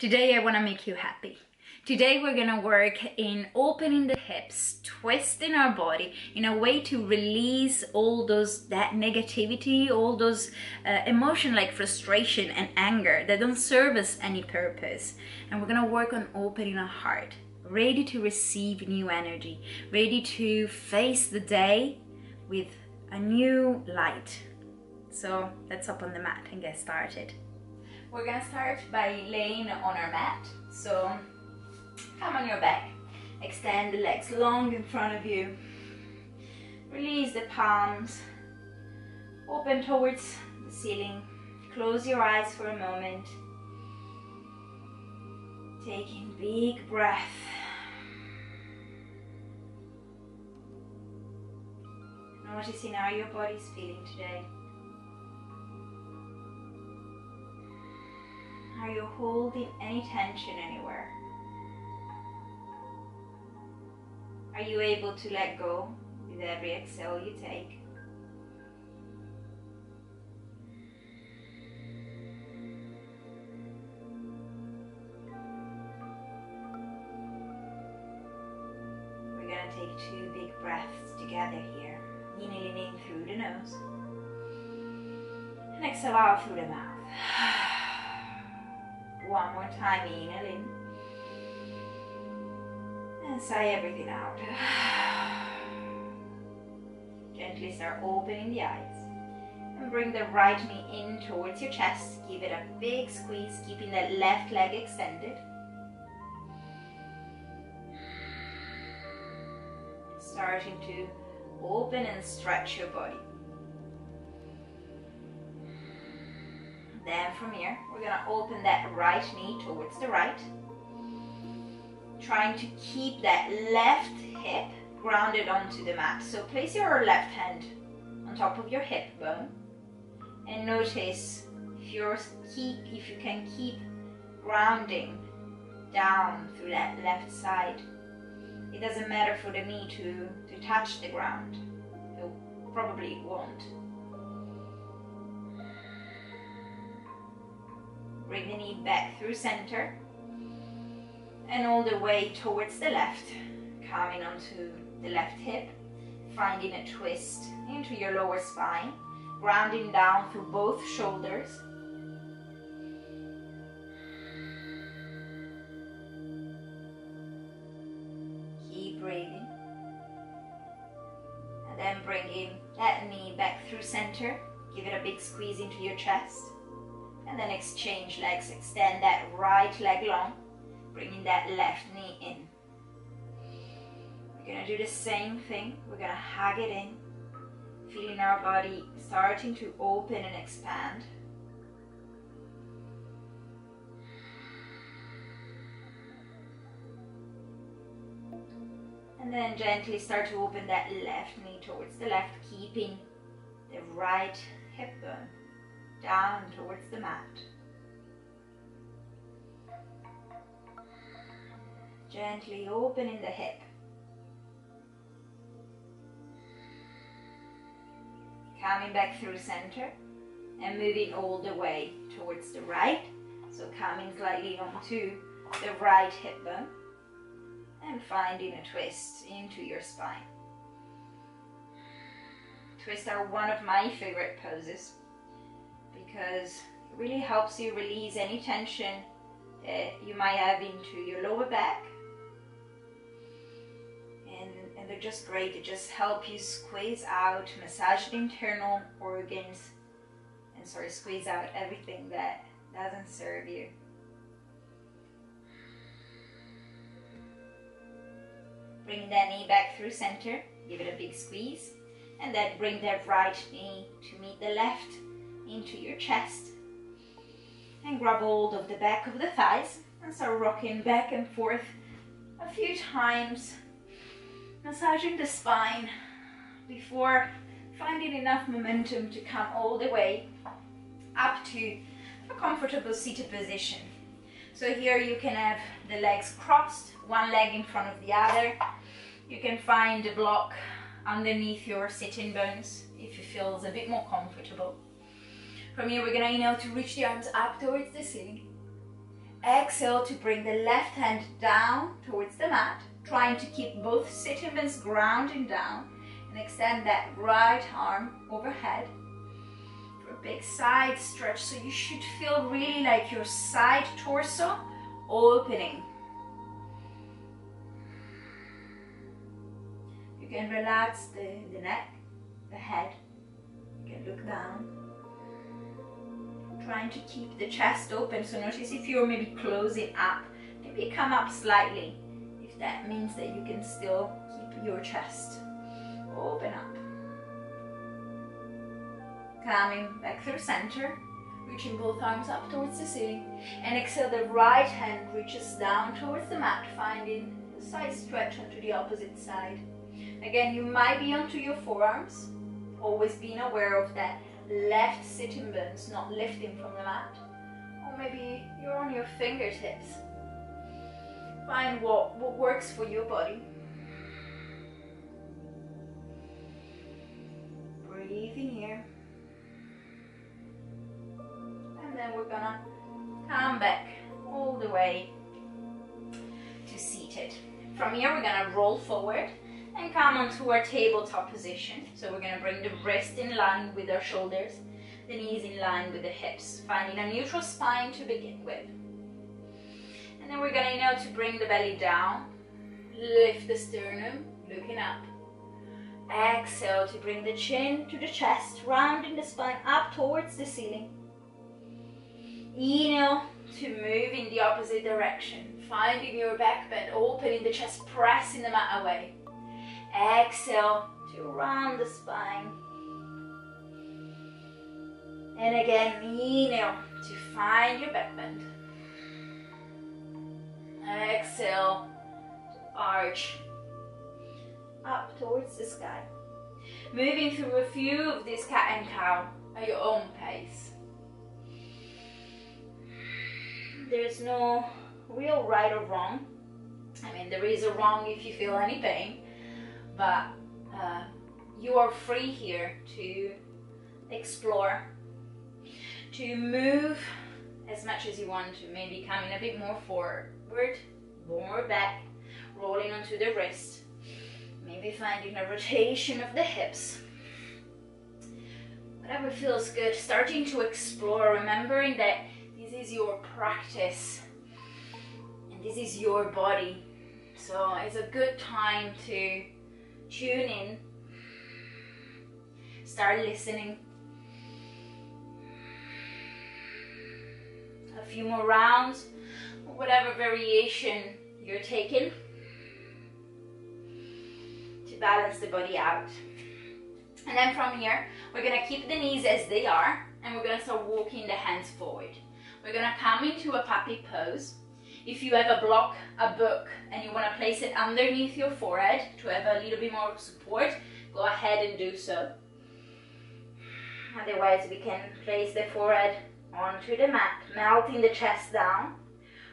Today I want to make you happy. Today we're gonna work in opening the hips, twisting our body in a way to release all that negativity, all those emotion like frustration and anger that don't serve us any purpose. And we're gonna work on opening our heart, ready to receive new energy, ready to face the day with a new light. So let's hop on the mat and get started. We're gonna start by laying on our mat. So come on your back, extend the legs long in front of you, release the palms, open towards the ceiling, close your eyes for a moment, taking big breath. Noticing how your body's feeling today. Are you holding any tension anywhere? Are you able to let go with every exhale you take? We're going to take 2 big breaths together here. Inhaling in through the nose and exhale out through the mouth. One more time, inhale in and sigh everything out. Gently start opening the eyes and bring the right knee in towards your chest. Give it a big squeeze, keeping that left leg extended. Starting to open and stretch your body. Then from here, we're going to open that right knee towards the right. Trying to keep that left hip grounded onto the mat. So place your left hand on top of your hip bone. And notice if you can keep grounding down through that left side. It doesn't matter for the knee to touch the ground. Probably it won't. Bring the knee back through center and all the way towards the left, coming onto the left hip, finding a twist into your lower spine, grounding down through both shoulders. Keep breathing. And then bringing that knee back through center, give it a big squeeze into your chest. And then exchange legs, extend that right leg long, bringing that left knee in. We're going to do the same thing. We're going to hug it in, feeling our body starting to open and expand. And then gently start to open that left knee towards the left, keeping the right hip bone down towards the mat. Gently opening the hip. Coming back through center and moving all the way towards the right. So coming slightly onto the right hip bone and finding a twist into your spine. Twists are one of my favorite poses, because it really helps you release any tension that you might have into your lower back. And they're just great. They just help you squeeze out, massage the internal organs, and sort of squeeze out everything that doesn't serve you. Bring that knee back through center, give it a big squeeze, and then bring that right knee to meet the left into your chest, and grab hold of the back of the thighs and start rocking back and forth a few times, massaging the spine before finding enough momentum to come all the way up to a comfortable seated position. So here you can have the legs crossed, one leg in front of the other. You can find a block underneath your sitting bones if it feels a bit more comfortable. From here we're gonna inhale to reach the arms up towards the ceiling. Exhale to bring the left hand down towards the mat, trying to keep both sitting bones grounding down, and extend that right arm overhead for a big side stretch. So you should feel really like your side torso opening. You can relax the neck, the head. You can look down, trying to keep the chest open. So notice if you're maybe closing up, maybe come up slightly, if that means that you can still keep your chest open up. Coming back through center, reaching both arms up towards the ceiling, and exhale, the right hand reaches down towards the mat, finding a side stretch onto the opposite side. Again, you might be onto your forearms, always being aware of that left sitting bones not lifting from the mat, or maybe you're on your fingertips. Find what works for your body. Breathe in here, and then we're gonna come back all the way to seated. From here we're gonna roll forward and come onto our tabletop position. So we're gonna bring the wrist in line with our shoulders, the knees in line with the hips, finding a neutral spine to begin with. And then we're gonna to bring the belly down, lift the sternum, looking up. Exhale to bring the chin to the chest, rounding the spine up towards the ceiling. Inhale to move in the opposite direction, finding your back bend, opening the chest, pressing the mat away. Exhale to round the spine. And again, inhale to find your back bend. Exhale to arch up towards the sky. Moving through a few of these cat and cow at your own pace. There's no real right or wrong. I mean, there is a wrong if you feel any pain, but you are free here to explore, to move as much as you want to, maybe coming a bit more forward, more back, rolling onto the wrist, maybe finding a rotation of the hips. Whatever feels good, starting to explore, remembering that this is your practice and this is your body. So it's a good time to tune in, start listening. A few more rounds, whatever variation you're taking, to balance the body out. And then from here, we're gonna keep the knees as they are, and we're gonna start walking the hands forward. We're gonna come into a puppy pose. If you have a block, a book, and you wanna place it underneath your forehead to have a little bit more support, go ahead and do so. Otherwise, we can place the forehead onto the mat, melting the chest down.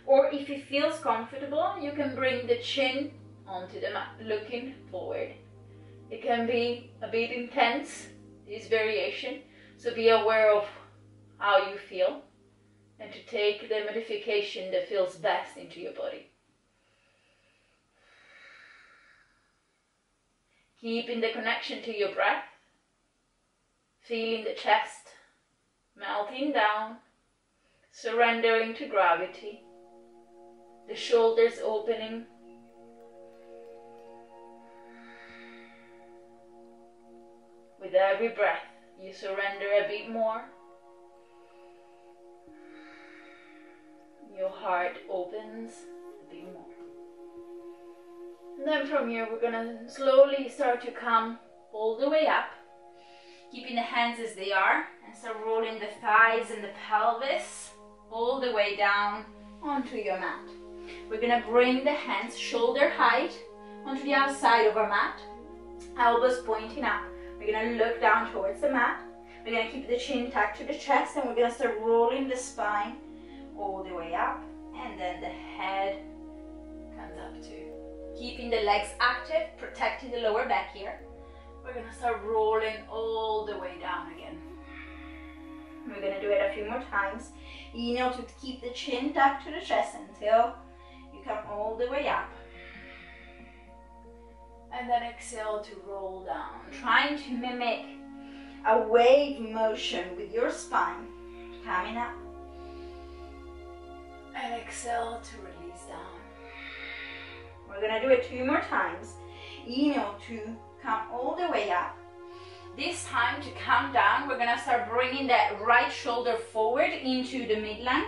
Or if it feels comfortable, you can bring the chin onto the mat, looking forward. It can be a bit intense, this variation, so be aware of how you feel and to take the modification that feels best into your body. Keeping the connection to your breath, feeling the chest melting down, surrendering to gravity, the shoulders opening. With every breath, you surrender a bit more. Your heart opens a bit more. And then from here, we're gonna slowly start to come all the way up, keeping the hands as they are, and start rolling the thighs and the pelvis all the way down onto your mat. We're gonna bring the hands shoulder height onto the outside of our mat, elbows pointing up. We're gonna look down towards the mat. We're gonna keep the chin tucked to the chest, and we're gonna start rolling the spine all the way up, and then the head comes up too. Keeping the legs active, protecting the lower back here. We're gonna start rolling all the way down again. We're gonna do it a few more times. Inhale to keep the chin tucked to the chest until you come all the way up. And then exhale to roll down, trying to mimic a wave motion with your spine. Coming up. And exhale to release down. We're gonna do it 2 more times. Inhale to come all the way up. This time to come down, we're gonna start bringing that right shoulder forward into the midline.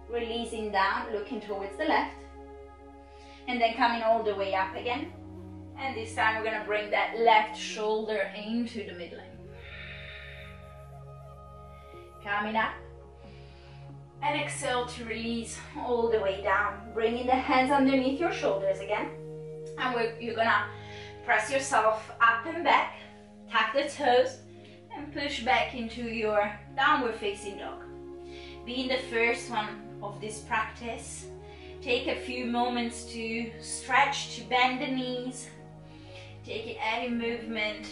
Releasing down, looking towards the left. And then coming all the way up again. And this time we're gonna bring that left shoulder into the midline. Coming up. And exhale to release all the way down. Bringing the hands underneath your shoulders again. And you're gonna press yourself up and back. Tuck the toes and push back into your downward facing dog. Being the first one of this practice, take a few moments to stretch, to bend the knees. Take any movement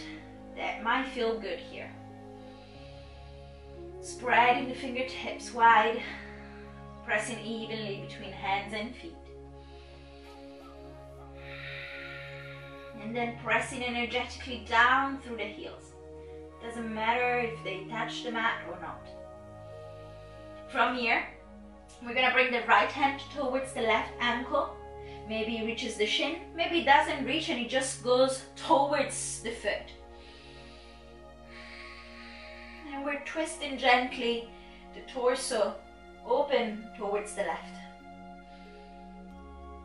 that might feel good here. Spreading the fingertips wide, pressing evenly between hands and feet. And then pressing energetically down through the heels. Doesn't matter if they touch the mat or not. From here, we're gonna bring the right hand towards the left ankle. Maybe it reaches the shin, maybe it doesn't reach and it just goes towards the foot. And we're twisting gently the torso open towards the left.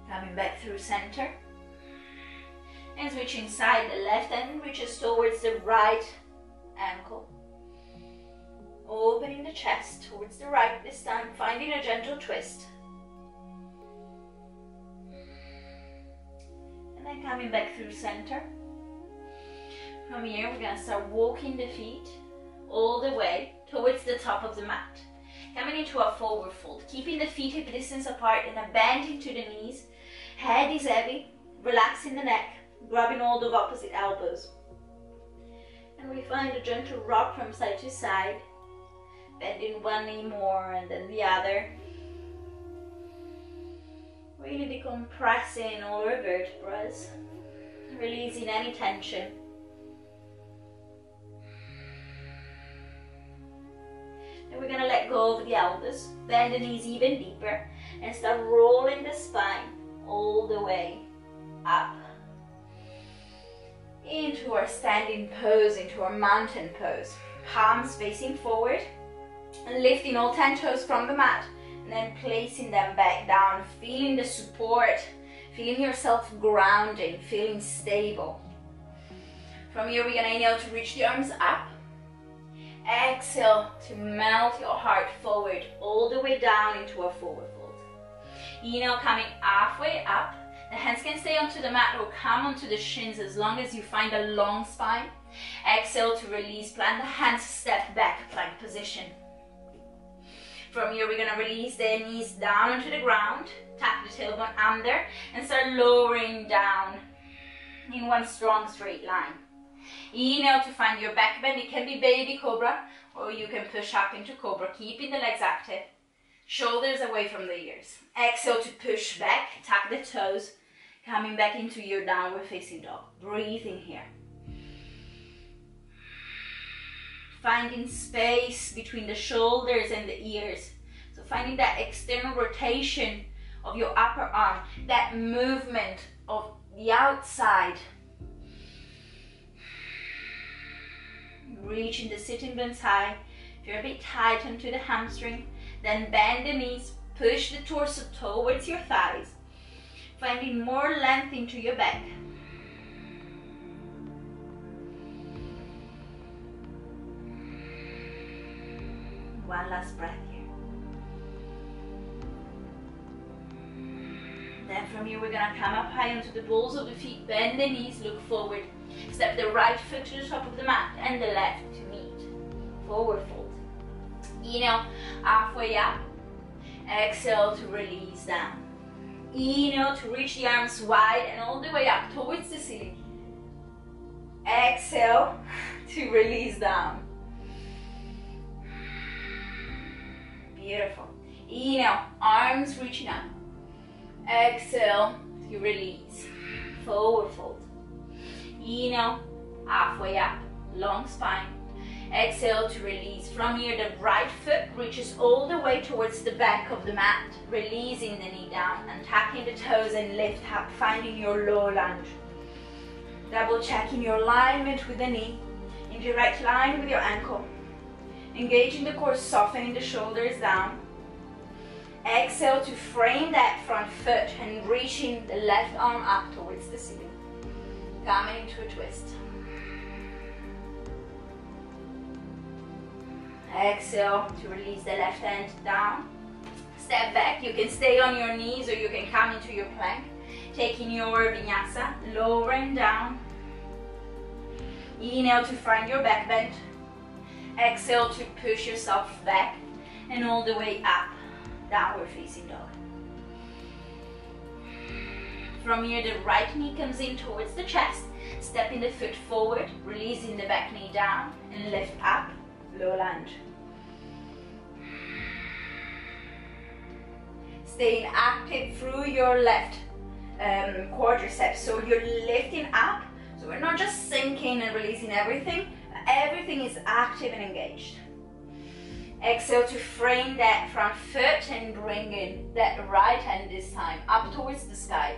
Coming back through center. And switching side, the left hand reaches towards the right ankle. Opening the chest towards the right this time, finding a gentle twist. And then coming back through center. From here, we're going to start walking the feet all the way towards the top of the mat. Coming into a forward fold, keeping the feet hip distance apart and a bend into the knees. Head is heavy, relaxing the neck, grabbing all the opposite elbows. And we find a gentle rock from side to side, bending one knee more and then the other. Really decompressing all our vertebrae, releasing any tension. And we're going to let go of the elbows, bend the knees even deeper, and start rolling the spine all the way up into our standing pose, into our mountain pose. Palms facing forward, and lifting all 10 toes from the mat, and then placing them back down, feeling the support, feeling yourself grounding, feeling stable. From here, we're going to inhale to reach the arms up. Exhale to melt your heart forward, all the way down into a forward fold. Inhale, coming halfway up. The hands can stay onto the mat or come onto the shins as long as you find a long spine. Exhale to release, plant the hands, step back, plank position. From here, we're going to release the knees down onto the ground, tuck the tailbone under, and start lowering down in one strong straight line. Inhale to find your back bend. It can be baby cobra, or you can push up into cobra, keeping the legs active. Shoulders away from the ears. Exhale to push back, tuck the toes, coming back into your downward facing dog. Breathing here. Finding space between the shoulders and the ears. So finding that external rotation of your upper arm, that movement of the outside. Reaching the sitting bones high. If you're a bit tight onto the hamstring, then bend the knees, push the torso towards your thighs, finding more length into your back. One last breath here. Then from here, we're going to come up high onto the balls of the feet, bend the knees, look forward. Step the right foot to the top of the mat and the left to meet. Forward fold. Inhale, halfway up. Exhale to release down. Inhale to reach the arms wide and all the way up towards the ceiling. Exhale to release down. Beautiful. Inhale, arms reaching up. Exhale to release. Forward fold. Inhale, halfway up, long spine. Exhale to release. From here, the right foot reaches all the way towards the back of the mat, releasing the knee down and tucking the toes and lift up, finding your low lunge. Double checking your alignment with the knee, in direct line with your ankle. Engaging the core, softening the shoulders down. Exhale to frame that front foot and reaching the left arm up towards the ceiling. Coming into a twist. Exhale to release the left hand down. Step back. You can stay on your knees or you can come into your plank. Taking your vinyasa, lowering down. Inhale to find your back bend. Exhale to push yourself back and all the way up, downward facing dog. From here, the right knee comes in towards the chest, stepping the foot forward, releasing the back knee down and lift up, low lunge. Staying active through your left quadriceps, so you're lifting up, so we're not just sinking and releasing everything. Everything is active and engaged. Exhale to frame that front foot and bring in that right hand this time up towards the sky.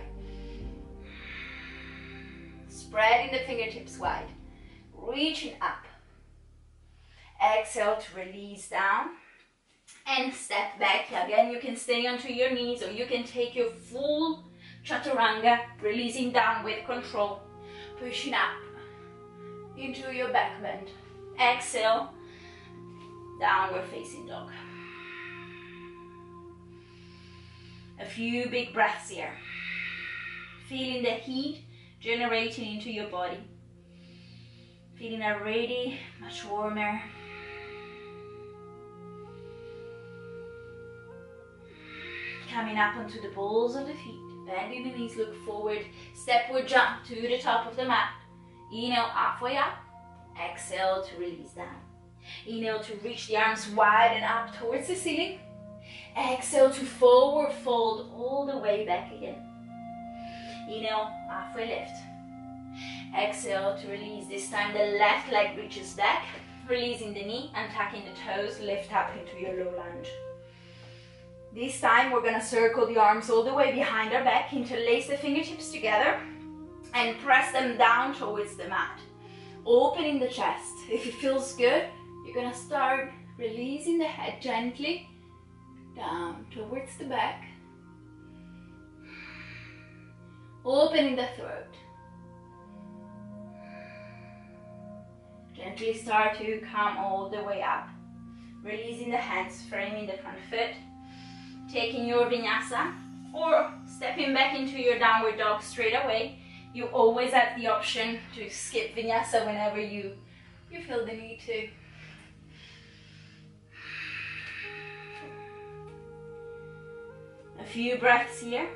Spreading the fingertips wide, reaching up. Exhale to release down and step back. Again, you can stay onto your knees or you can take your full chaturanga, releasing down with control, pushing up into your back bend. Exhale, downward facing dog. A few big breaths here. Feeling the heat generating into your body. Feeling already much warmer. Coming up onto the balls of the feet. Bending the knees, look forward. Stepward jump to the top of the mat. Inhale, halfway up. Exhale to release down. Inhale to reach the arms wide and up towards the ceiling. Exhale to forward fold all the way back again. Inhale, halfway lift. Exhale to release. This time the left leg reaches back, releasing the knee and tucking the toes, lift up into your low lunge. This time we're going to circle the arms all the way behind our back, interlace the fingertips together and press them down towards the mat. Opening the chest. If it feels good, you're going to start releasing the head gently down towards the back. Opening the throat. Gently start to come all the way up. Releasing the hands, framing the front foot. Taking your vinyasa or stepping back into your downward dog straight away. You always have the option to skip vinyasa whenever you feel the need to. A few breaths here.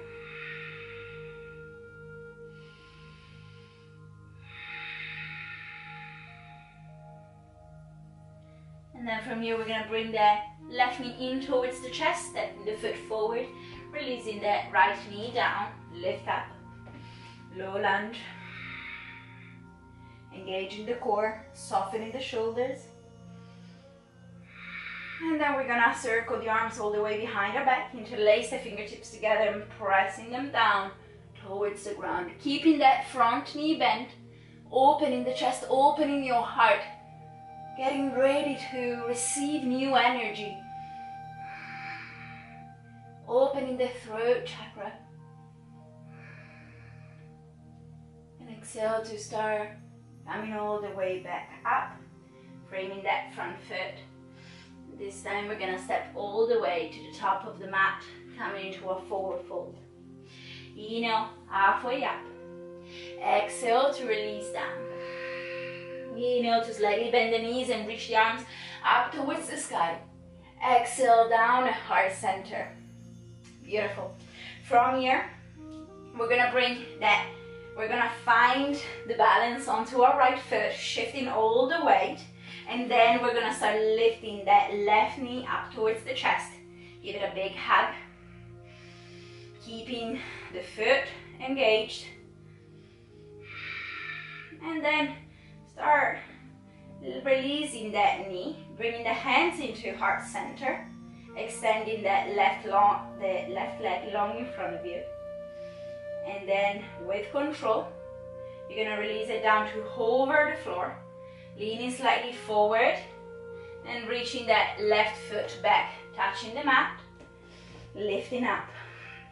And then from here we're going to bring the left knee in towards the chest, stepping the foot forward, releasing that right knee down, lift up, low lunge, engaging the core, softening the shoulders. And then we're going to circle the arms all the way behind our back, interlace the fingertips together and pressing them down towards the ground. Keeping that front knee bent, opening the chest, opening your heart, getting ready to receive new energy. Opening the throat chakra. And exhale to start coming all the way back up, framing that front foot. This time we're going to step all the way to the top of the mat, coming into a forward fold. Inhale, halfway up. Exhale to release down. Inhale to slightly bend the knees and reach the arms up towards the sky. Exhale down, heart center. Beautiful. From here, we're gonna find the balance onto our right foot, shifting all the weight, and then we're gonna start lifting that left knee up towards the chest, Give it a big hug, keeping the foot engaged. And then start releasing that knee, bringing the hands into heart center, extending that left leg long in front of you. And then with control, you're gonna release it down to hover the floor, leaning slightly forward and reaching that left foot back, touching the mat, lifting up,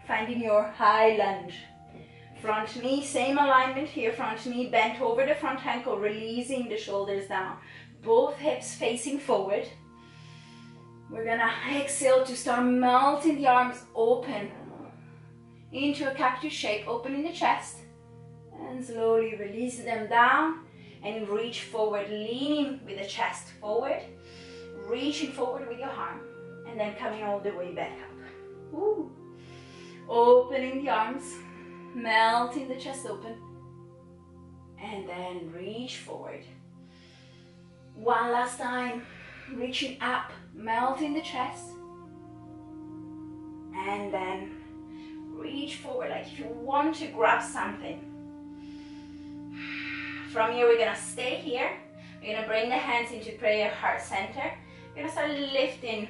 finding your high lunge. Front knee, same alignment here, front knee bent over the front ankle, releasing the shoulders down. Both hips facing forward. We're gonna exhale to start melting the arms open into a cactus shape, opening the chest, and slowly release them down and reach forward, leaning with the chest forward, reaching forward with your arm, and then coming all the way back up. Woo. Opening the arms, melting the chest open, and then reach forward. One last time, reaching up, melting the chest, and then reach forward like if you want to grab something. From here, we're gonna stay here. We're gonna bring the hands into prayer heart center. We're gonna start lifting.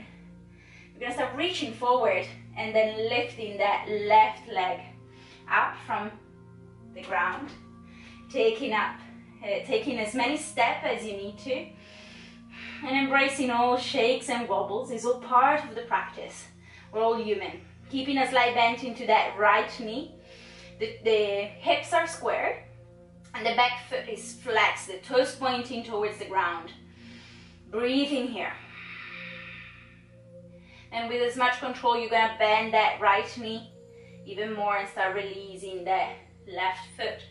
We're gonna start reaching forward and then lifting that left leg up from the ground, taking as many steps as you need to, and embracing all shakes and wobbles is all part of the practice. We're all human. Keeping a slight bend into that right knee. The hips are squared and the back foot is flexed, the toes pointing towards the ground. Breathing here. And with as much control, you're gonna bend that right knee even more and start releasing that left foot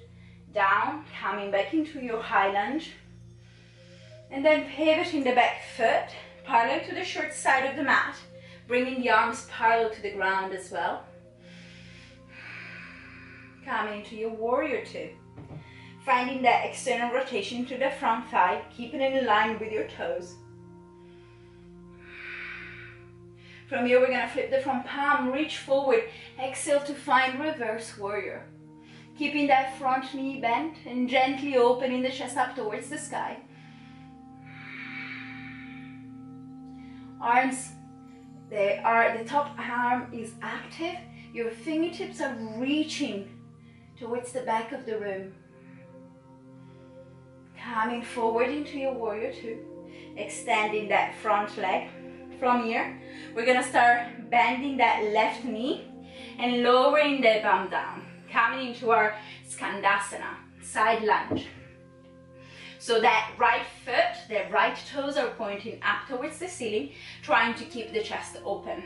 down, coming back into your high lunge. And then pivoting the back foot parallel to the short side of the mat, bringing the arms parallel to the ground as well. Coming into your warrior two. Finding that external rotation to the front thigh, keeping it in line with your toes. From here, we're gonna flip the front palm, reach forward, exhale to find reverse warrior. Keeping that front knee bent and gently opening the chest up towards the sky. Arms, the top arm is active. Your fingertips are reaching towards the back of the room. Coming forward into your warrior two, extending that front leg. From here, we're gonna start bending that left knee and lowering the bum down, coming into our Skandasana, side lunge. So that right foot, the right toes are pointing up towards the ceiling, trying to keep the chest open.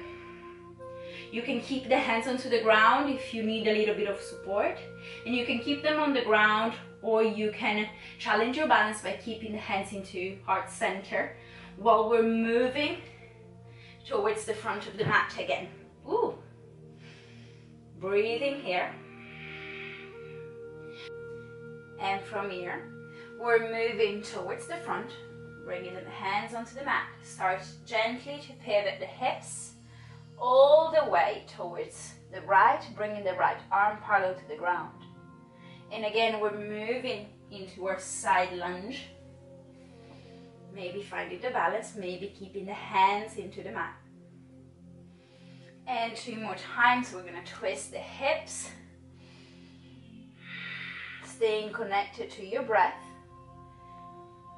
You can keep the hands onto the ground if you need a little bit of support, and you can keep them on the ground, or you can challenge your balance by keeping the hands into heart center while we're moving towards the front of the mat again. Ooh. Breathing here. And from here, we're moving towards the front, bringing the hands onto the mat. Start gently to pivot the hips all the way towards the right, bringing the right arm parallel to the ground. And again, we're moving into our side lunge. Maybe finding the balance, maybe keeping the hands into the mat. And 2 more times, we're gonna twist the hips, staying connected to your breath,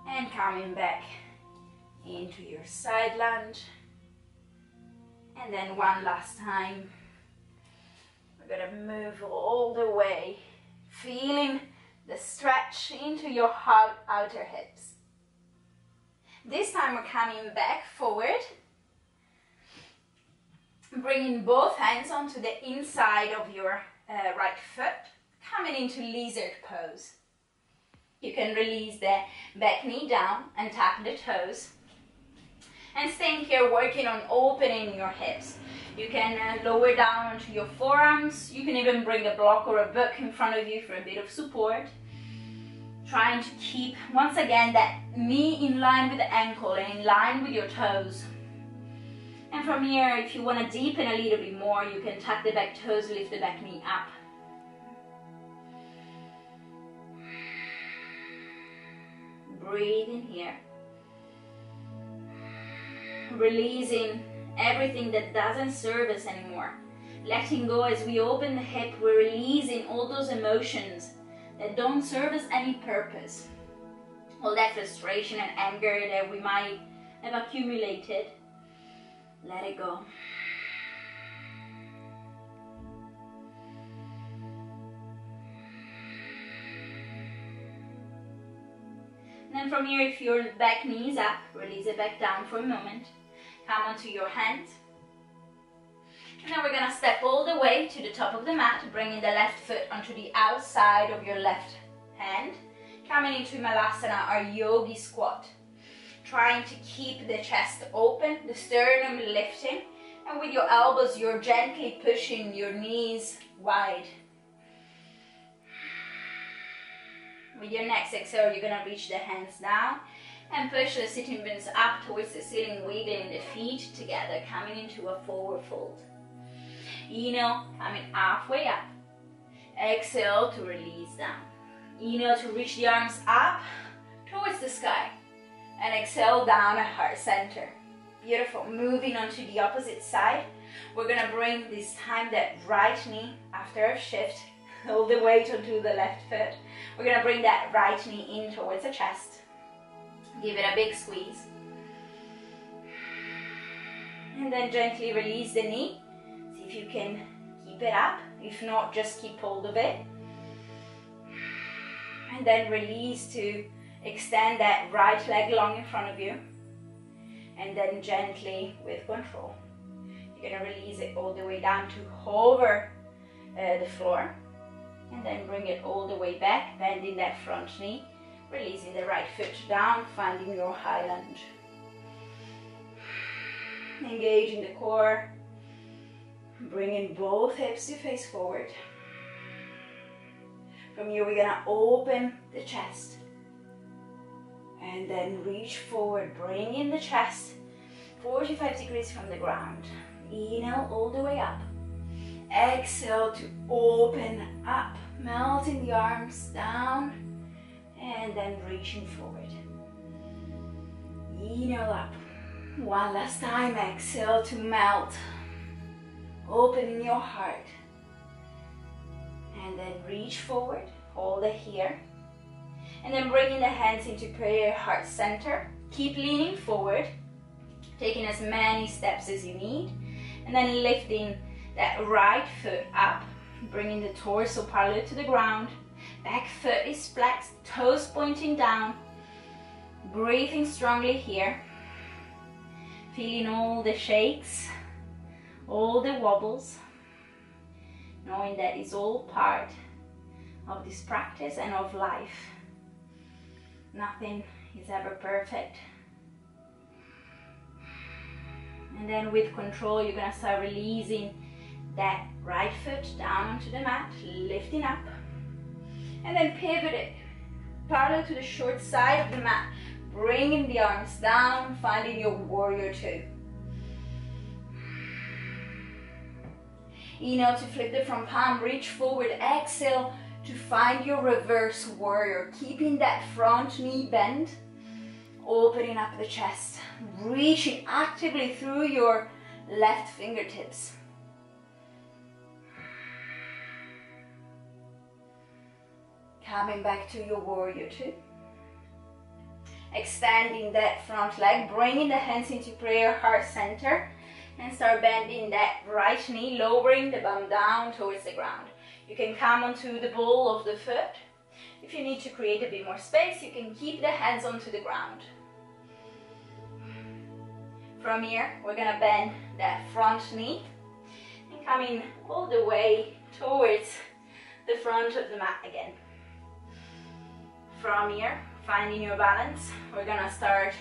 and coming back into your side lunge. And then one last time, we're gonna move all the way, feeling the stretch into your outer hips. This time we're coming back forward, bringing both hands onto the inside of your right foot, coming into lizard pose. You can release the back knee down and tap the toes. And staying here, working on opening your hips. You can lower down onto your forearms. You can even bring a block or a book in front of you for a bit of support. Trying to keep, once again, that knee in line with the ankle and in line with your toes. And from here, if you want to deepen a little bit more, you can tuck the back toes, lift the back knee up. Breathe in here. Releasing everything that doesn't serve us anymore. Letting go as we open the hip, we're releasing all those emotions that don't serve us any purpose. All that frustration and anger that we might have accumulated, let it go. And then from here, if your back knee is up, release it back down for a moment. Come onto your hands. And then we're going to step all the way to the top of the mat, bringing the left foot onto the outside of your left hand. Coming into Malasana, our Yogi Squat. Trying to keep the chest open, the sternum lifting, and with your elbows, you're gently pushing your knees wide. With your next exhale, you're going to reach the hands down and push the sitting bones up towards the ceiling, wiggling the feet together, coming into a forward fold. Inhale, coming halfway up. Exhale to release down. Inhale to reach the arms up towards the sky. And exhale down at heart center. Beautiful. Moving on to the opposite side. We're going to bring this time that right knee after a shift all the way onto the left foot. We're going to bring that right knee in towards the chest. Give it a big squeeze. And then gently release the knee. See if you can keep it up. If not, just keep hold of it. And then release to extend that right leg long in front of you. And then gently, with control, you're going to release it all the way down to hover the floor. And then bring it all the way back, bending that front knee, releasing the right foot down, finding your high lunge. Engaging the core, bringing both hips to face forward. From here, we're going to open the chest. And then reach forward, bringing the chest 45 degrees from the ground. Inhale all the way up. Exhale to open up, melting the arms down and then reaching forward. Inhale up. One last time, exhale to melt, opening your heart. And then reach forward, hold it here. And then bringing the hands into prayer, heart center. Keep leaning forward, taking as many steps as you need. And then lifting that right foot up, bringing the torso parallel to the ground. Back foot is flexed, toes pointing down. Breathing strongly here. Feeling all the shakes, all the wobbles. Knowing that it's all part of this practice and of life. Nothing is ever perfect. And then with control, you're going to start releasing that right foot down onto the mat, lifting up. And then pivot it parallel to the short side of the mat, bringing the arms down, finding your warrior two. Inhale to flip the front palm, reach forward, exhale to find your reverse warrior, keeping that front knee bent, opening up the chest, reaching actively through your left fingertips. Coming back to your warrior two. Extending that front leg, bringing the hands into prayer, heart center, and start bending that right knee, lowering the bum down towards the ground. You can come onto the ball of the foot. If you need to create a bit more space, you can keep the hands onto the ground. From here, we're going to bend that front knee and coming all the way towards the front of the mat again. From here, finding your balance, we're going to start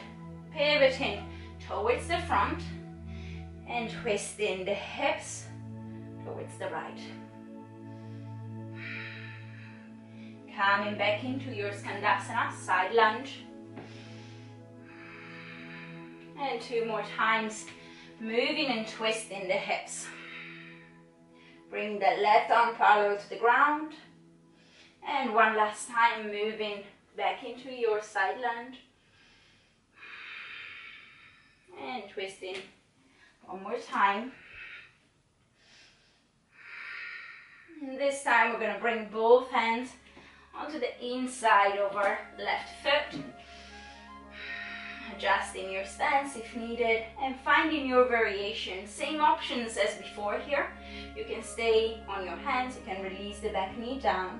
pivoting towards the front and twisting the hips towards the right. Coming back into your Skandasana, side lunge. And 2 more times, moving and twisting the hips. Bring the left arm parallel to the ground. And one last time, moving back into your side lunge. And twisting one more time. And this time we're going to bring both hands onto the inside of our left foot. Adjusting your stance if needed and finding your variation. Same options as before here. You can stay on your hands, you can release the back knee down.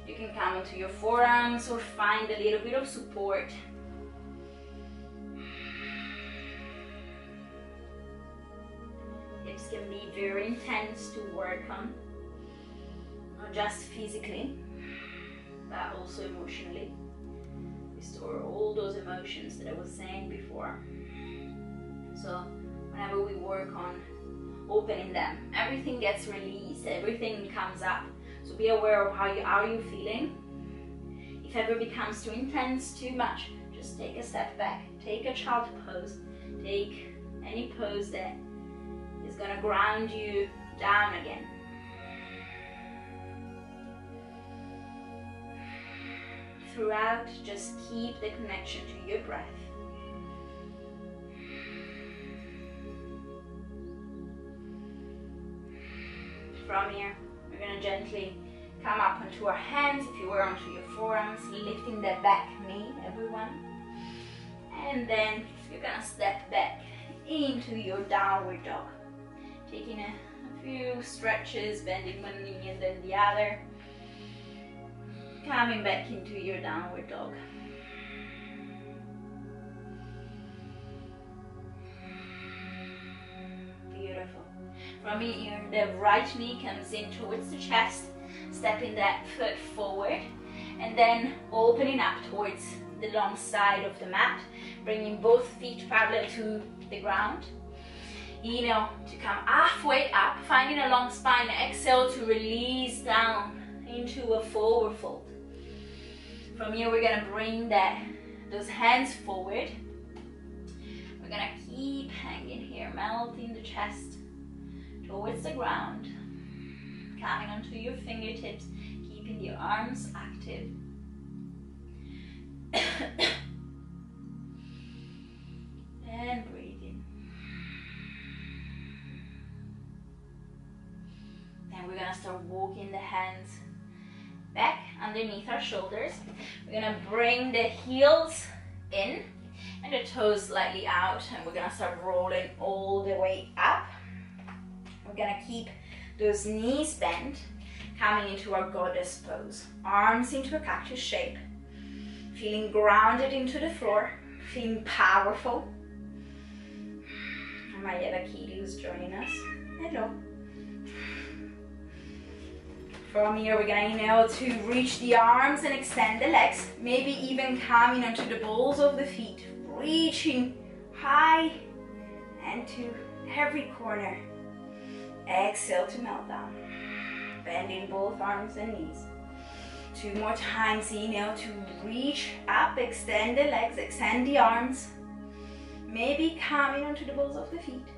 You can come onto your forearms or find a little bit of support. Hips can be very intense to work on, not just physically, but also emotionally. Restore all those emotions that I was saying before. So whenever we work on opening them, everything gets released, everything comes up. So be aware of how you feeling. If ever becomes too intense, too much, just take a step back. Take a child pose. Take any pose that is gonna ground you down again. Throughout, just keep the connection to your breath. From here, we're going to gently come up onto our hands, if you were onto your forearms, lifting that back knee, everyone. And then you're going to step back into your downward dog. Taking a few stretches, bending one knee and then the other. Coming back into your downward dog. Beautiful. From here, the right knee comes in towards the chest, stepping that foot forward, and then opening up towards the long side of the mat, bringing both feet parallel to the ground. Inhale to come halfway up, finding a long spine. Exhale to release down into a forward fold. From here, we're going to bring those hands forward. We're going to keep hanging here, melting the chest towards the ground. Coming onto your fingertips, keeping your arms active. And breathing. Then we're going to start walking the hands back underneath our shoulders. We're going to bring the heels in and the toes slightly out, and we're going to start rolling all the way up. We're going to keep those knees bent, coming into our goddess pose. Arms into a cactus shape, feeling grounded into the floor, feeling powerful. I might have a kitty who's joining us. Hello. From here, we're going to inhale to reach the arms and extend the legs, maybe even coming onto the balls of the feet, reaching high and to every corner. Exhale to melt down, bending both arms and knees. 2 more times. Inhale to reach up, extend the legs, extend the arms, maybe coming onto the balls of the feet.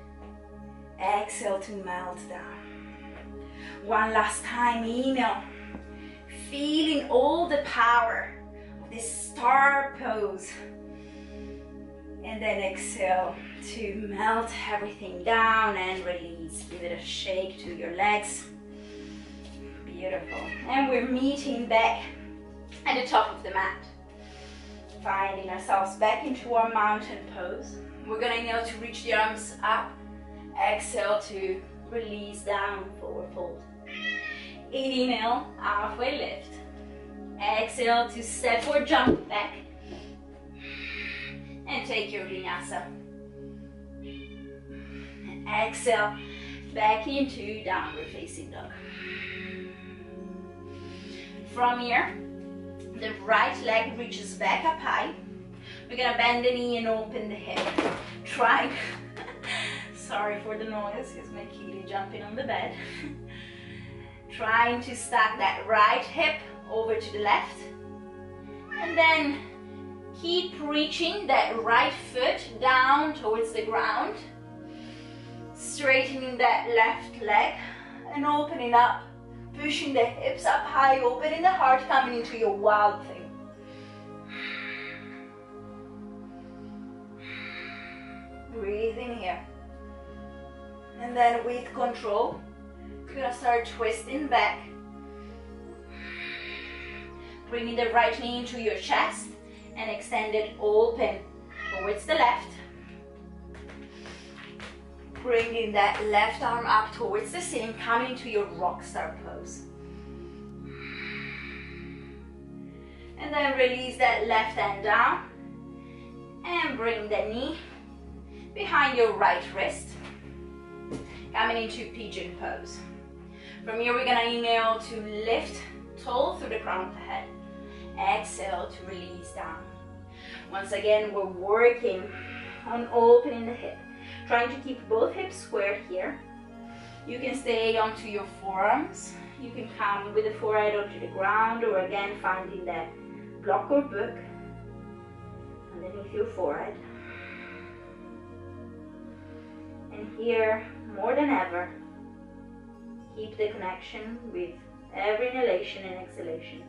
Exhale to melt down. One last time. Inhale, feeling all the power of this star pose. And then exhale to melt everything down and release. Give it a shake to your legs. Beautiful. And we're meeting back at the top of the mat. Finding ourselves back into our mountain pose. We're going to inhale to reach the arms up. Exhale to release down, forward fold. Inhale, halfway lift. Exhale to step or jump back. And take your vinyasa. And exhale, back into downward facing dog. From here, the right leg reaches back up high. We're gonna bend the knee and open the hip. Try, sorry for the noise, it's my kitty jumping on the bed. Trying to stack that right hip over to the left. And then keep reaching that right foot down towards the ground. straightening that left leg and opening up, pushing the hips up high, opening the heart, coming into your wild thing. Breathe in here. And then with control, you're gonna start twisting back. Bringing the right knee into your chest and extend it open towards the left. Bringing that left arm up towards the ceiling, coming to your rock star pose. And then release that left hand down and bring the knee behind your right wrist, coming into Pigeon Pose. From here, we're gonna inhale to lift tall through the crown of the head. Exhale to release down. Once again, we're working on opening the hip, trying to keep both hips squared here. You can stay onto your forearms. You can come with the forehead onto the ground, or again, finding that block or book underneath your forehead. And here, more than ever, keep the connection with every inhalation and exhalation.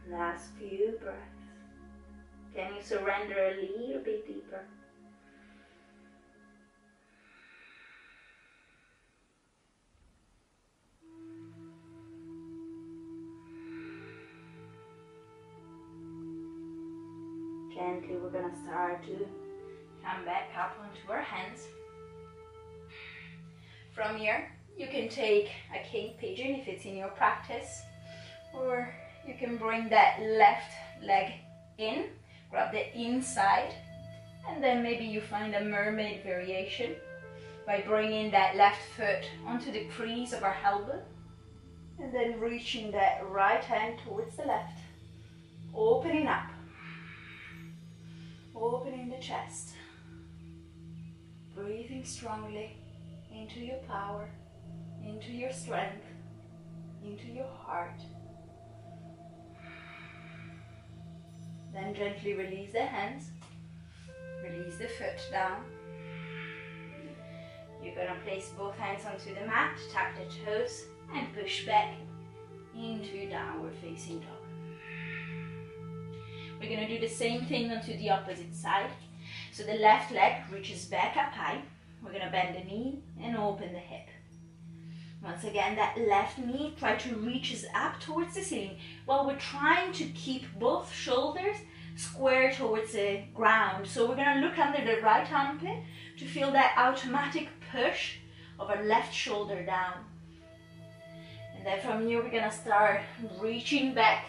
Last few breaths. Can you surrender a little bit deeper? Gently, we're going to start to come back up onto our hands. From here, you can take a king pigeon if it's in your practice, or you can bring that left leg in, grab the inside, and then maybe you find a mermaid variation by bringing that left foot onto the crease of our elbow, and then reaching that right hand towards the left, opening up. Opening the chest, breathing strongly into your power, into your strength, into your heart. Then gently release the hands, release the foot down. You're going to place both hands onto the mat, tuck the toes, and push back into downward facing dog. We're going to do the same thing onto the opposite side. So the left leg reaches back up high. We're going to bend the knee and open the hip. Once again, that left knee, try to reach up towards the ceiling while we're trying to keep both shoulders square towards the ground. So we're going to look under the right armpit to feel that automatic push of our left shoulder down. And then from here, we're going to start reaching back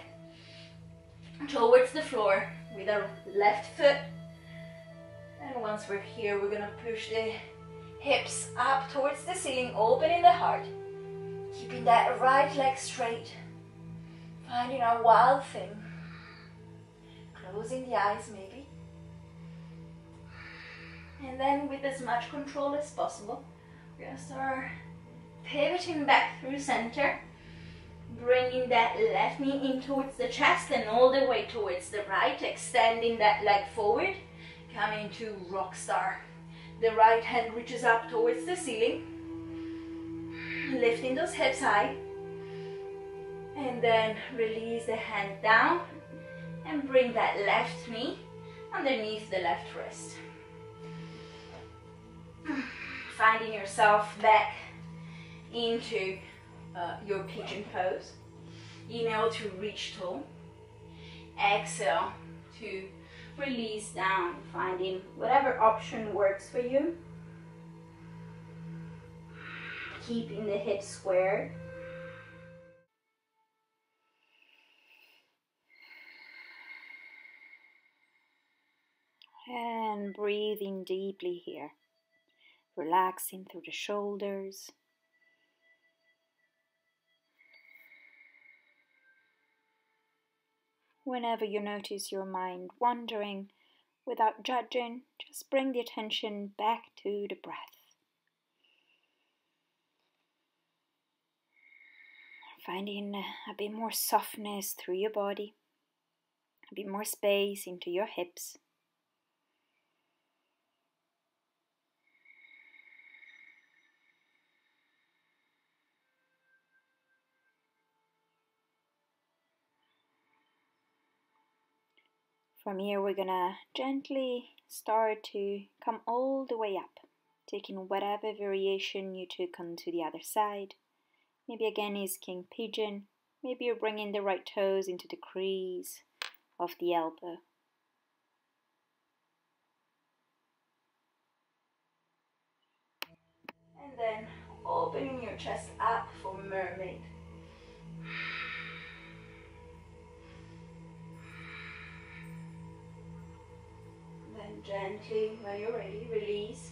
towards the floor with our left foot. And once we're here, we're gonna push the hips up towards the ceiling, opening the heart, keeping that right leg straight, finding our wild thing, closing the eyes maybe, and then with as much control as possible, we're gonna start pivoting back through center, bringing that left knee in towards the chest and all the way towards the right, extending that leg forward, coming to rock star. The right hand reaches up towards the ceiling, lifting those hips high, and then release the hand down and bring that left knee underneath the left wrist. Finding yourself back into your pigeon pose. Inhale to reach tall. Exhale to release down, finding whatever option works for you. Keeping the hips squared. And breathing deeply here. Relaxing through the shoulders. Whenever you notice your mind wandering, without judging, just bring the attention back to the breath. Finding a bit more softness through your body, a bit more space into your hips. From here, we're gonna gently start to come all the way up, taking whatever variation you took onto the other side. Maybe again is King Pigeon. Maybe you're bringing the right toes into the crease of the elbow. And then opening your chest up for mermaid. Then gently, when you're ready, release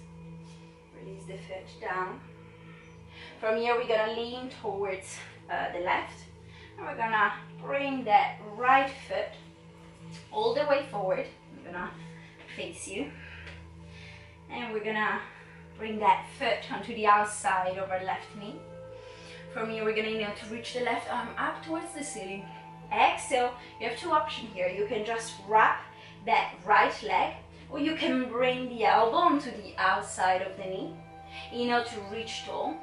the foot down. From here, we're gonna lean towards the left, and we're gonna bring that right foot all the way forward. I'm gonna face you, and we're gonna bring that foot onto the outside of our left knee. From here, we're gonna inhale to reach the left arm up towards the ceiling. Exhale, you have two options here. You can just wrap that right leg, or you can bring the elbow onto the outside of the knee. Inhale to reach tall.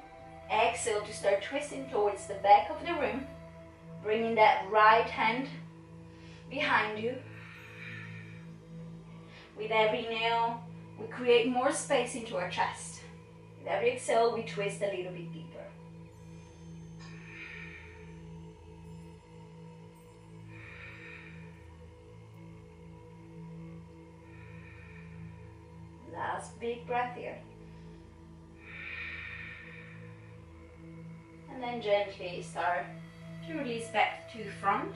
Exhale to start twisting towards the back of the room, bringing that right hand behind you. With every inhale, we create more space into our chest. With every exhale, we twist a little bit deeper. Last big breath here. And then gently start to release back to front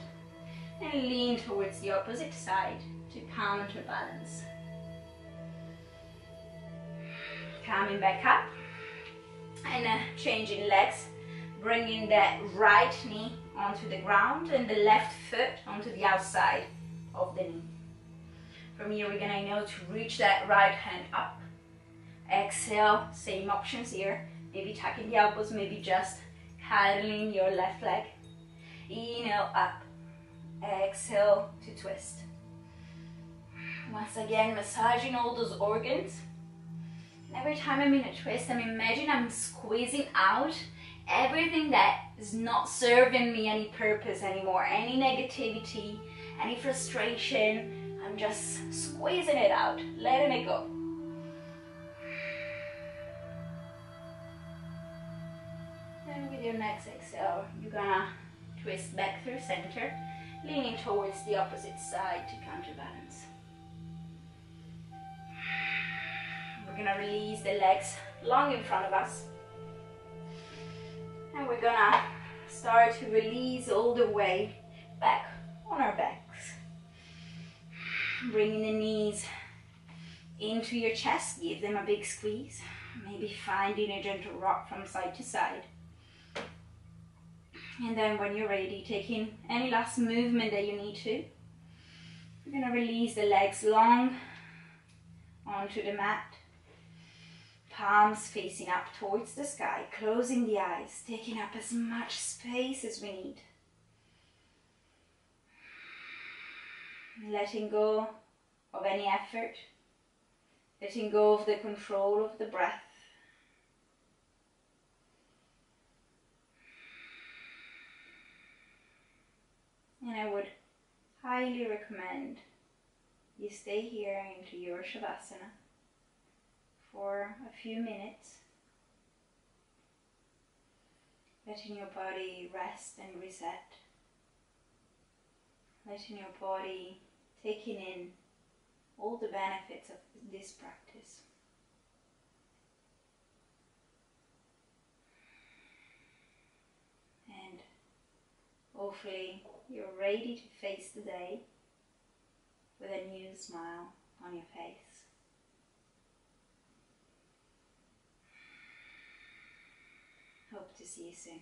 and lean towards the opposite side to counterbalance. Coming back up and changing legs, bringing that right knee onto the ground and the left foot onto the outside of the knee. From here, we're gonna inhale to reach that right hand up. Exhale, same options here. Maybe tucking the elbows, maybe just cuddling your left leg. Inhale up. Exhale to twist. Once again, massaging all those organs. And every time I'm in a twist, I'm squeezing out everything that is not serving me any purpose anymore. Any negativity, any frustration. I'm just squeezing it out, letting it go. And with your next exhale, you're gonna twist back through center, leaning towards the opposite side to counterbalance. We're gonna release the legs long in front of us. And we're gonna start to release all the way back on our backs. Bringing the knees into your chest, give them a big squeeze. Maybe finding a gentle rock from side to side. And then when you're ready, taking any last movement that you need to, you're gonna release the legs long onto the mat. Palms facing up towards the sky, closing the eyes, taking up as much space as we need. Letting go of any effort, letting go of the control of the breath. And I would highly recommend you stay here into your Shavasana for a few minutes, letting your body rest and reset, letting your body taking in all the benefits of this practice. And hopefully you're ready to face the day with a new smile on your face. Hope to see you soon.